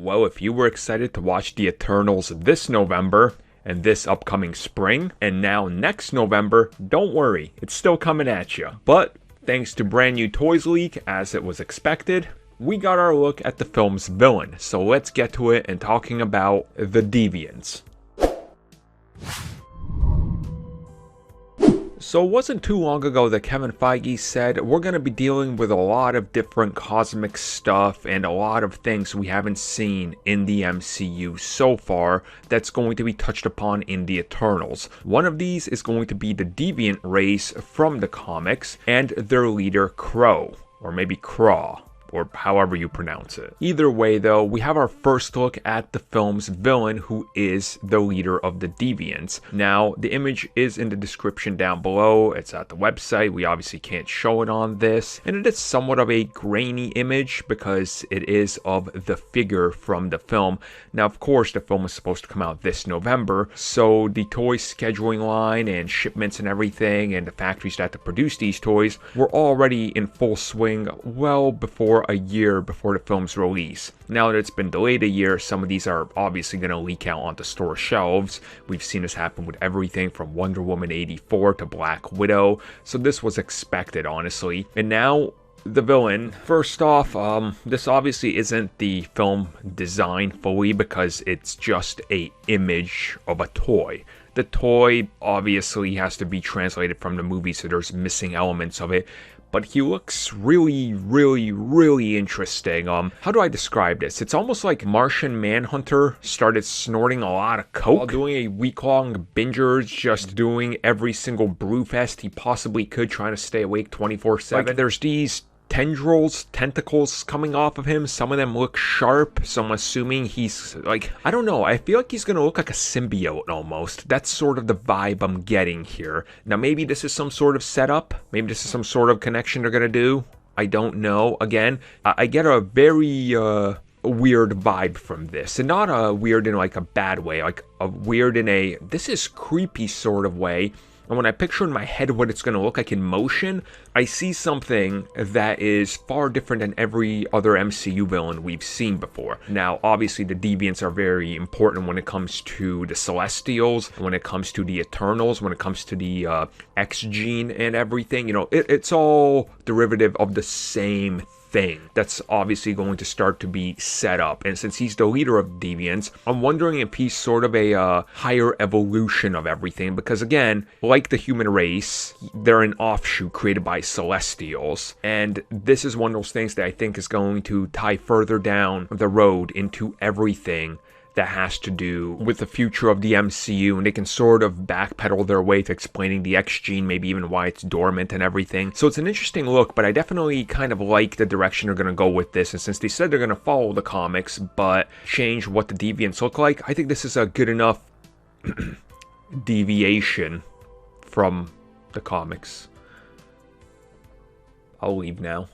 Well, if you were excited to watch the Eternals this November and this upcoming spring, and now next November, don't worry, it's still coming at you. But thanks to brand new toys leak, as it was expected, we got our look at the film's villain. So let's get to it and talking about the Deviants. So it wasn't too long ago that Kevin Feige said we're going to be dealing with a lot of different cosmic stuff and a lot of things we haven't seen in the MCU so far that's going to be touched upon in the Eternals. One of these is going to be the Deviant race from the comics and their leader Crow, or maybe Craw, or however you pronounce it. Either way though, we have our first look at the film's villain, who is the leader of the Deviants. Now, the image is in the description down below. It's at the website. We obviously can't show it on this. And it is somewhat of a grainy image because it is of the figure from the film. Now, of course, the film is supposed to come out this November, so the toy scheduling line and shipments and everything and the factories that have to produce these toys were already in full swing well before a year before the film's release. Now that it's been delayed a year, some of these are obviously going to leak out onto store shelves. We've seen this happen with everything from Wonder Woman 84 to Black Widow, so this was expected, honestly. And now, the villain. First off, this obviously isn't the film design fully because it's just a image of a toy. The toy obviously has to be translated from the movie, so there's missing elements of it. But he looks really interesting. How do I describe this? It's almost like Martian Manhunter started snorting a lot of coke while doing a week-long binge, just doing every single brewfest he possibly could, trying to stay awake 24/7. Like, there's these tentacles coming off of him. Some of them look sharp, so I'm assuming he's like, I don't know, I feel like he's gonna look like a symbiote almost. That's sort of the vibe I'm getting here. Now maybe this is some sort of setup, maybe this is some sort of connection they're gonna do, I don't know. Again, I get a very weird vibe from this, and not a weird in like a bad way, like a weird in a this is creepy sort of way. And when I picture in my head what it's going to look like in motion, I see something that is far different than every other MCU villain we've seen before. Now, obviously, the Deviants are very important when it comes to the Celestials, when it comes to the Eternals, when it comes to the X-Gene and everything. You know, it's all derivative of the same thing that's obviously going to start to be set up. And since he's the leader of Deviants, I'm wondering if he's sort of a higher evolution of everything, because again, like the human race, they're an offshoot created by Celestials, and this is one of those things that I think is going to tie further down the road into everything that has to do with the future of the MCU, and they can sort of backpedal their way to explaining the X-Gene, maybe even why it's dormant and everything. So it's an interesting look, but I definitely kind of like the direction they're going to go with this, and since they said they're going to follow the comics, but change what the Deviants look like, I think this is a good enough deviation from the comics. I'll leave now.